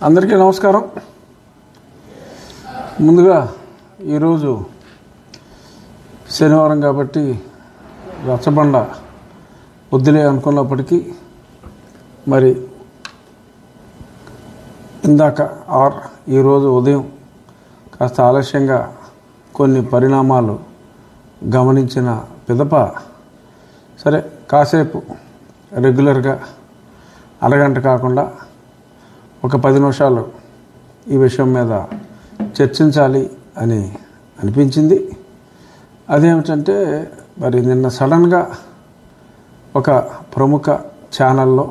అందరికీ నమస్కారం. ముందుగా ఈరోజు శనివారం కాబట్టి రచ్చబండ వద్దులే అనుకున్నప్పటికీ మరి ఇందాక ఈరోజు ఉదయం కాస్త ఆలస్యంగా కొన్ని పరిణామాలు గమనించిన పిదప సరే కాసేపు రెగ్యులర్గా అరగంట కాకుండా ఒక 10 నిమిషాలు ఈ విషయం మీద చర్చించాలి అని అనిపించింది. అదేమిటంటే మరి నిన్న సడన్గా ఒక ప్రముఖ ఛానల్లో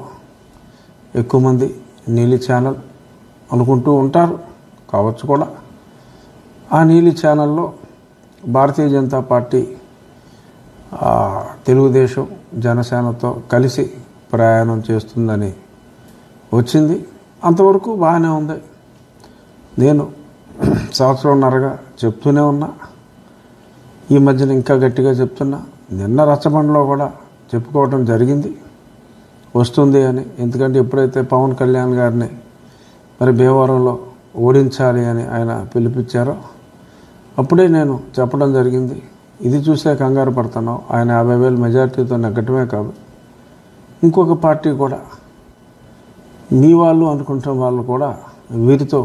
ఎక్కువ మంది నీలి ఛానల్ అనుకుంటూ ఉంటారు కావచ్చు కూడా. ఆ నీలి ఛానల్లో భారతీయ జనతా పార్టీ తెలుగుదేశం జనసేనతో కలిసి ప్రయాణం చేస్తుందని వచ్చింది. అంతవరకు బాగానే ఉంది. నేను సంవత్సరంన్నరగా చెప్తూనే ఉన్నా, ఈ మధ్యన ఇంకా గట్టిగా చెప్తున్నా. నిన్న రచ్చబండలో కూడా చెప్పుకోవడం జరిగింది వస్తుంది అని. ఎందుకంటే ఎప్పుడైతే పవన్ కళ్యాణ్ గారిని మరి భీమవరంలో ఓడించాలి అని ఆయన పిలిపించారో అప్పుడే నేను చెప్పడం జరిగింది. ఇది చూసే కంగారు పడుతున్నాం. ఆయన 50,000 మెజార్టీతో నెగ్గటమే కాదు, ఇంకొక పార్టీ కూడా మీ వాళ్ళు అనుకుంటున్న వాళ్ళు కూడా వీరితో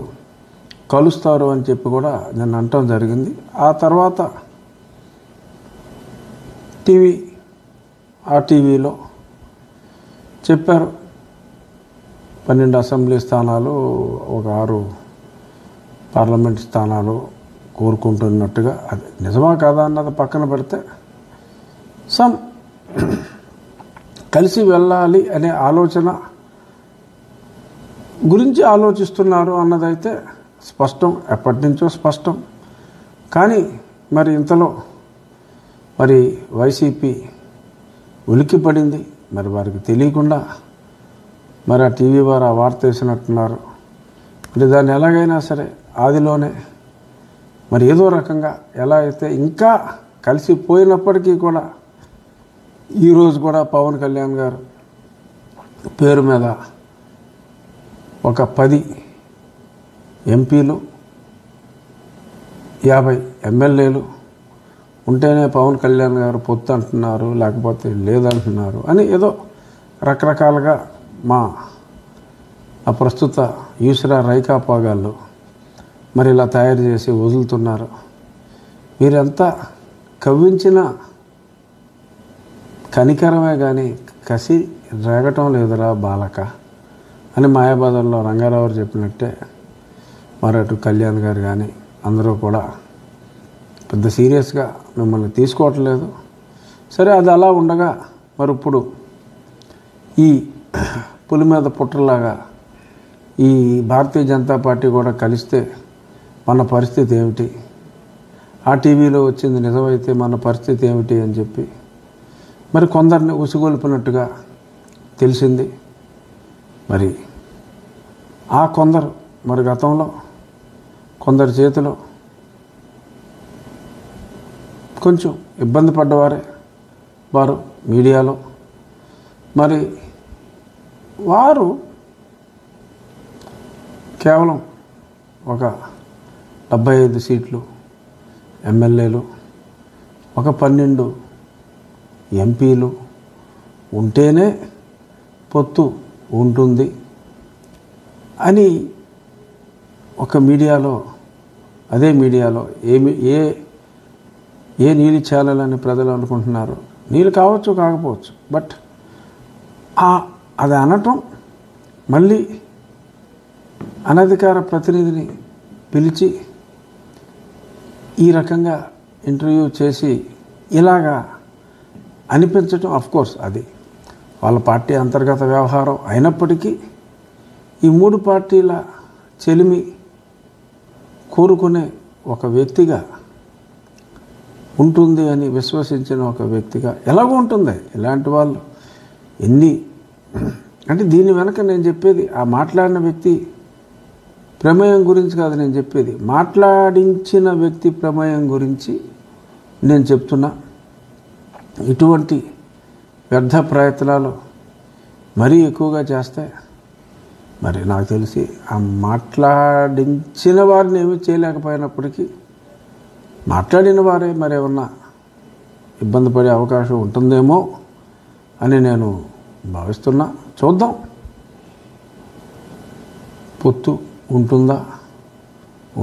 కలుస్తారు అని చెప్పి కూడా నేను అనటం జరిగింది. ఆ తర్వాత టీవీలో చెప్పారు 12 అసెంబ్లీ స్థానాలు, ఒక 6 పార్లమెంట్ స్థానాలు కోరుకుంటున్నట్టుగా. అది నిజమా కాదా అన్నది పక్కన పెడితే కలిసి వెళ్ళాలి అనే ఆలోచన గురించి ఆలోచిస్తున్నారు అన్నదైతే స్పష్టం, ఎప్పటి నుంచో స్పష్టం. కానీ మరి ఇంతలో మరి వైసీపీ ఉలిక్కి పడింది. మరి వారికి తెలియకుండా మరి ఆ టీవీ వారు ఆ వార్త వేసినట్టున్నారు. మరి దాన్ని ఎలాగైనా సరే ఆదిలోనే మరి ఏదో రకంగా ఎలా అయితే ఇంకా కలిసిపోయినప్పటికీ కూడా ఈరోజు కూడా పవన్ కళ్యాణ్ గారు పేరు మీద ఒక 10 ఎంపీలు 50 ఎమ్మెల్యేలు ఉంటేనే పవన్ కళ్యాణ్ గారు పొత్తు అంటున్నారు, లేకపోతే లేదంటున్నారు అని ఏదో రకరకాలుగా మా ప్రస్తుత యూసరా రైకాపాగాళ్ళు మరి ఇలా తయారు చేసి వదులుతున్నారు. మీరంతా కవ్వించిన కనికరమే కానీ కసి రేగటం లేదురా బాలక అని మాయాబజార్లో రంగారావు చెప్పినట్టే మరి అటు కళ్యాణ్ గారు కానీ అందరూ కూడా పెద్ద సీరియస్గా మిమ్మల్ని తీసుకోవట్లేదు. సరే అది అలా ఉండగా మరి ఇప్పుడు ఈ పులి మీద పుట్టలాగా ఈ భారతీయ జనతా పార్టీ కూడా కలిస్తే మన పరిస్థితి ఏమిటి, ఆ టీవీలో వచ్చింది నిజమైతే మన పరిస్థితి ఏమిటి అని చెప్పి మరి కొందరిని ఉసిగొల్పినట్టుగా తెలిసింది. మరి ఆ కొందరు మరి గతంలో కొందరి చేతిలో కొంచెం ఇబ్బంది పడ్డవారే వారు మీడియాలో. మరి వారు కేవలం ఒక 75 సీట్లు ఎమ్మెల్యేలు, ఒక 12 ఎంపీలు ఉంటేనే పొత్తు ఉంటుంది అని ఒక మీడియాలో, అదే మీడియాలో ఏ నీలి ఛానల్ అని ప్రజలు అనుకుంటున్నారు. నీళ్ళు కావచ్చు కాకపోవచ్చు, బట్ అది అనటం, మళ్ళీ అనధికార ప్రతినిధిని పిలిచి ఈ రకంగా ఇంటర్వ్యూ చేసి ఇలాగా అనిపించటం, అఫ్కోర్స్ అది వాళ్ళ పార్టీ అంతర్గత వ్యవహారం అయినప్పటికీ ఈ 3 పార్టీల చెలిమి కోరుకునే ఒక వ్యక్తిగా ఉంటుంది అని విశ్వసించిన ఒక వ్యక్తిగా ఎలాగో ఉంటుంది. ఇలాంటి వాళ్ళు ఎన్ని అంటే దీని వెనక నేను చెప్పేది ఆ మాట్లాడిన వ్యక్తి ప్రమేయం గురించి కాదు నేను చెప్పేది, మాట్లాడించిన వ్యక్తి ప్రమేయం గురించి నేను చెప్తున్నా. ఇటువంటి వ్యర్థ ప్రయత్నాలు మరీ ఎక్కువగా చేస్తే మరి నాకు తెలిసి ఆ మాట్లాడించిన వారిని ఏమీ చేయలేకపోయినప్పటికీ మాట్లాడిన వారే మరి ఏమన్నా ఇబ్బంది పడే అవకాశం ఉంటుందేమో అని నేను భావిస్తున్నా. చూద్దాం, పొత్తు ఉంటుందా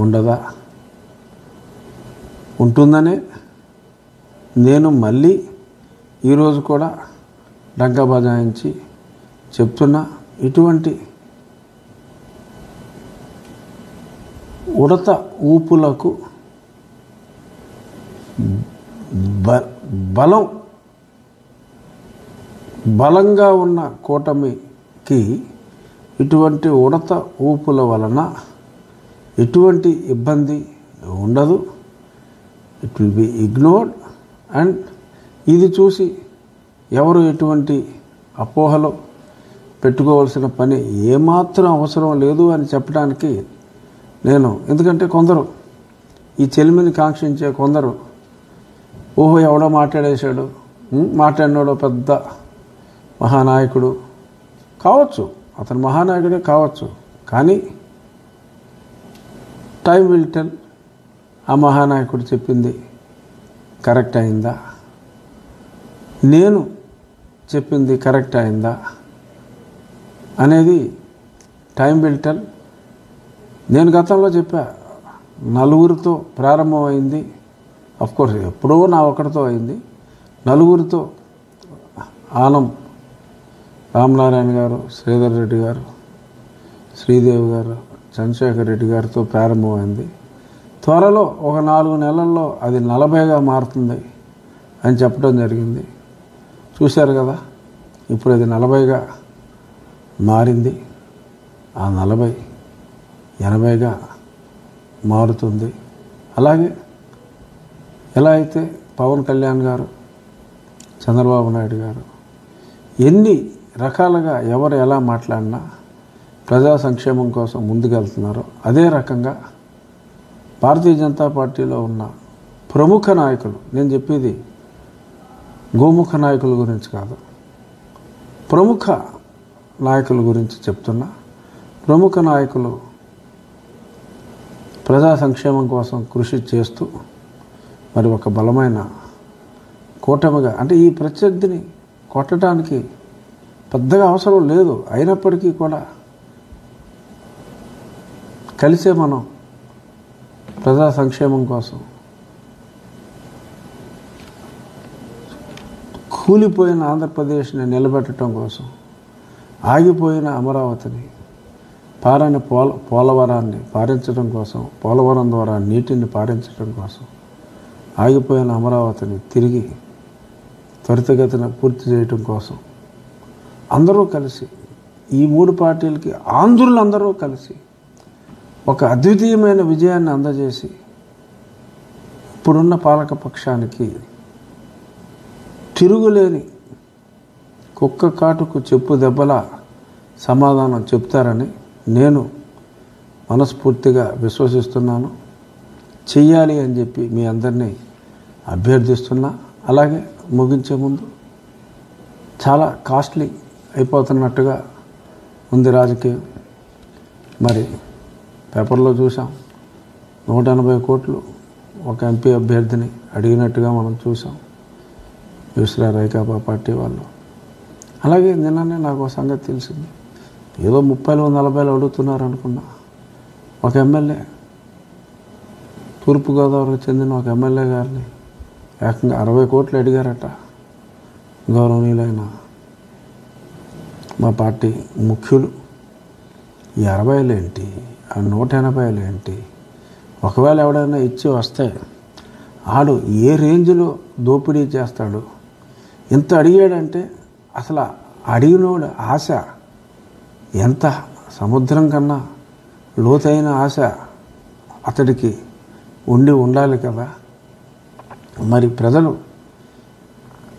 ఉండదా. ఉంటుందనే నేను మళ్ళీ ఈరోజు కూడా డంకా బజాయించి చెప్తున్నా. ఇటువంటి ఉడత ఊపులకు బలంగా ఉన్న కూటమికి ఇటువంటి ఉడత ఊపుల వలన ఎటువంటి ఇబ్బంది ఉండదు. It will be ignored. And ఇది చూసి ఎవరు ఎటువంటి అపోహలు పెట్టుకోవాల్సిన పని ఏమాత్రం అవసరం లేదు అని చెప్పడానికి నేను, ఎందుకంటే కొందరు ఈ చెలిమిని కాంక్షించే కొందరు ఓహో ఎవడో మాట్లాడేశాడు, మాట్లాడినాడో పెద్ద మహానాయకుడు కావచ్చు, అతను మహానాయకుడే కావచ్చు, కానీ టైం విల్ టెల్ ఆ మహానాయకుడు చెప్పింది కరెక్ట్ అయిందా, నేను చెప్పింది కరెక్ట్ అయిందా అనేది టైం విల్ టెల్. నేను గతంలో చెప్పా, నలుగురితో ప్రారంభమైంది, అఫ్కోర్స్ ఎప్పుడో నా ఒకటితో అయింది, నలుగురితో ఆనం రామనారాయణ గారు, శ్రీధర్ రెడ్డి గారు, శ్రీదేవి గారు, చంద్రశేఖర్ రెడ్డి గారితో ప్రారంభమైంది. త్వరలో ఒక 4 నెలల్లో అది 40గా మారుతుంది అని చెప్పడం జరిగింది. చూశారు కదా, ఇప్పుడు అది 40గా మారింది. ఆ 40 80గా మారుతుంది. అలాగే ఎలా అయితే పవన్ కళ్యాణ్ గారు, చంద్రబాబు నాయుడు గారు ఎన్ని రకాలుగా ఎవరు ఎలా మాట్లాడినా ప్రజా సంక్షేమం కోసం ముందుకెళ్తున్నారో అదే రకంగా భారతీయ జనతా పార్టీలో ఉన్న ప్రముఖ నాయకులు, నేను చెప్పేది గోముఖ నాయకుల గురించి కాదు, ప్రముఖ నాయకుల గురించి చెప్తున్నా. ప్రముఖ నాయకులు ప్రజా సంక్షేమం కోసం కృషి చేస్తూ మరి ఒక బలమైన కూటమిగా, అంటే ఈ ప్రత్యర్థిని కొట్టడానికి పెద్దగా అవసరం లేదు, అయినప్పటికీ కూడా కలిసే మనం ప్రజా సంక్షేమం కోసం, కూలిపోయిన ఆంధ్రప్రదేశ్ని నిలబెట్టడం కోసం, ఆగిపోయిన అమరావతిని, పారని పోలవరాన్ని పారించడం కోసం, పోలవరం ద్వారా నీటిని పారించడం కోసం, ఆగిపోయిన అమరావతిని తిరిగి త్వరితగతిన పూర్తి చేయటం కోసం అందరూ కలిసి, ఈ 3 పార్టీలకి ఆంధ్రులందరూ కలిసి ఒక అద్వితీయమైన విజయాన్ని అందజేసి ఇప్పుడున్న పాలకపక్షానికి తిరుగులేని కుక్క కాటుకు చెప్పు దెబ్బలా సమాధానం చెప్తారని నేను మనస్ఫూర్తిగా విశ్వసిస్తున్నాను. చెయ్యాలి అని చెప్పి మీ అందరినీ అభ్యర్థిస్తున్నా. అలాగే ముగించే ముందు, చాలా కాస్ట్లీ అయిపోతున్నట్టుగా ఉంది రాజకీయం. మరి పేపర్లో చూసాం, 180 కోట్లు ఒక ఎంపీ అభ్యర్థిని అడిగినట్టుగా మనం చూసాం యూస్రా రైకాపా పార్టీ వాళ్ళు. అలాగే నిన్ననే నాకు సంగతి తెలిసింది, ఏదో 30లో 40లో అడుగుతున్నారు అనుకున్నా. ఒక ఎమ్మెల్యే, తూర్పుగోదావరికి చెందిన ఒక ఎమ్మెల్యే గారిని ఏకంగా 60 కోట్లు అడిగారట గౌరవనీయులైన మా పార్టీ ముఖ్యులు. ఈ 60 ఏంటి, ఆ 180 ఏంటి? ఒకవేళ ఎవడైనా ఇచ్చి వస్తే ఆడు ఏ రేంజ్లో దోపిడీ చేస్తాడు? ఎంత అడిగాడంటే అసలు అడిగినోడు ఆశ ఎంత సముద్రం కన్నా లోతైన ఆశ అతడికి ఉండాలి కదా. మరి ప్రజలు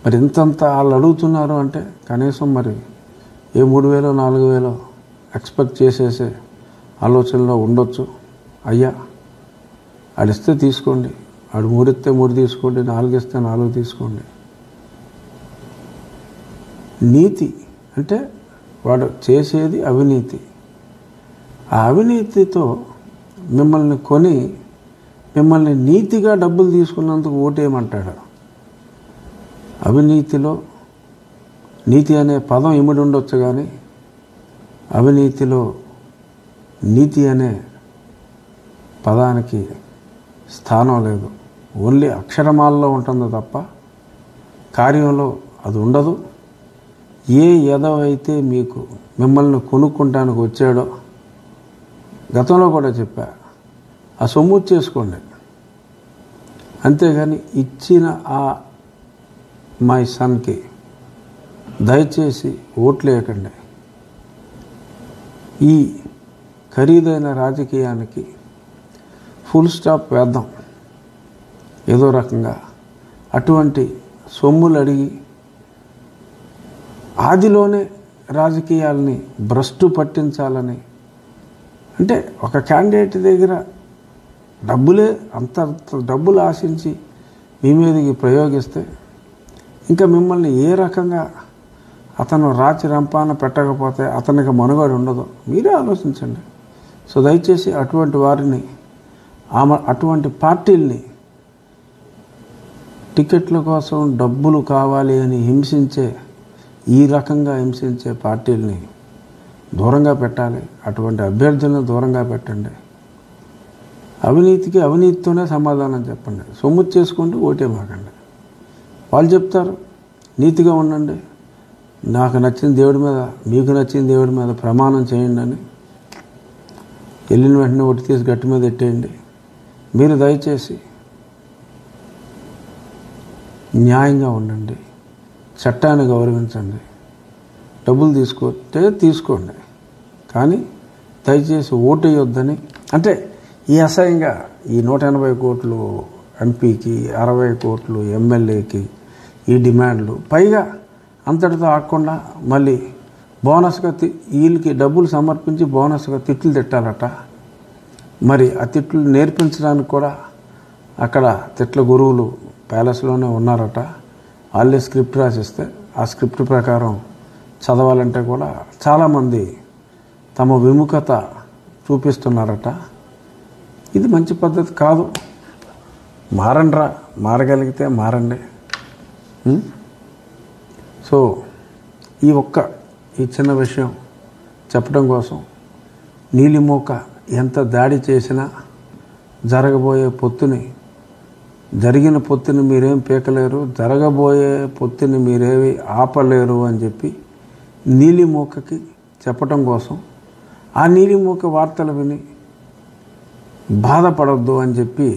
మరి ఇంతంత వాళ్ళు అడుగుతున్నారు అంటే కనీసం మరి ఏ 3,000 4,000 ఎక్స్పెక్ట్ చేసేసే ఆలోచనలో ఉండొచ్చు. అయ్యా ఆడిస్తే తీసుకోండి, ఆడు 3 ఇస్తే 3 తీసుకోండి, 4 ఇస్తే 4 తీసుకోండి. నీతి అంటే వాడు చేసేది అవినీతి, ఆ అవినీతితో మిమ్మల్ని కొని మిమ్మల్ని నీతిగా డబ్బులు తీసుకున్నందుకు ఓటేయమంటాడు. అవినీతిలో నీతి అనే పదం ఇమిడి ఉండొచ్చు, కానీ అవినీతిలో నీతి అనే పదానికి స్థానం లేదు. ఓన్లీ అక్షరమాలలో ఉంటుంది తప్ప కార్యంలో అది ఉండదు. ఏ ఎదవైతే మీకు మిమ్మల్ని కొనుక్కుంటానికి వచ్చాడో గతంలో కూడా చెప్పా, ఆ సొమ్ము చేసుకోండి. అంతేగాని ఇచ్చిన ఆ మై సన్కి దయచేసి ఓట్లు వేయకండి. ఈ ఖరీదైన రాజకీయానికి ఫుల్ స్టాప్ వేద్దాం. ఏదో రకంగా అటువంటి సొమ్ములు అడిగి ఆదిలోనే రాజకీయాల్ని భ్రష్టు పట్టించాలని, అంటే ఒక క్యాండిడేట్ దగ్గర అంత డబ్బులు ఆశించి మీ మీదకి ప్రయోగిస్తే ఇంకా మిమ్మల్ని ఏ రకంగా అతను రాచి రంపాన పెట్టకపోతే అతనికి మనుగడ ఉండదు. మీరే ఆలోచించండి. సో దయచేసి అటువంటి వారిని, అటువంటి పార్టీల్ని, టికెట్ల కోసం డబ్బులు కావాలి అని ఈ రకంగా హింసించే పార్టీల్ని దూరంగా పెట్టాలి. అటువంటి అభ్యర్థులను దూరంగా పెట్టండి. అవినీతికి అవినీతితోనే సమాధానం చెప్పండి. సొమ్ము చేసుకోండి, ఓటే మాకండి. వాళ్ళు చెప్తారు నీతిగా ఉండండి, నాకు నచ్చిన దేవుడి మీద, మీకు నచ్చిన దేవుడి మీద ప్రమాణం చేయండి అని. వెళ్ళిన వెంటనే ఒట్టి తీసి గట్టి మీద ఎట్టేయండి. మీరు దయచేసి న్యాయంగా ఉండండి, చట్టాన్ని గౌరవించండి. డబ్బులు తీసుకుంటే తీసుకోండి, కానీ దయచేసి ఓటు వేయొద్దని. అంటే ఈ అసహ్యంగా ఈ 180 కోట్లు ఎంపీకి, 60 కోట్లు ఎమ్మెల్యేకి ఈ డిమాండ్లు, పైగా అంతటితో ఆగకుండా మళ్ళీ బోనస్గా వీళ్ళకి డబ్బులు సమర్పించి బోనస్గా తిట్లు తిట్టాలట. మరి ఆ తిట్లు నేర్పించడానికి కూడా అక్కడ తిట్ల గురువులు ప్యాలెస్లోనే ఉన్నారట. వాళ్ళే స్క్రిప్ట్ రాసిస్తే ఆ స్క్రిప్ట్ ప్రకారం చదవాలంటే కూడా చాలామంది తమ విముఖత చూపిస్తున్నారట. ఇది మంచి పద్ధతి కాదు. మారండ్రా, మారగలిగితే మారండి. సో ఈ చిన్న విషయం చెప్పడం కోసం, నీలిమూక ఎంత దాడి చేసినా జరిగిన పొత్తుని మీరేం పీకలేరు, జరగబోయే పొత్తుని మీరేమి ఆపలేరు అని చెప్పి నీలిమూకకి చెప్పటం కోసం, ఆ నీలిమూక వార్తలు విని బాధపడొద్దు అని చెప్పి,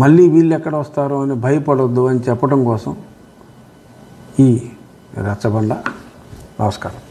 మళ్ళీ వీళ్ళు ఎక్కడ వస్తారో అని భయపడొద్దు అని చెప్పడం కోసం ఈ రచ్చబండ. నమస్కారం.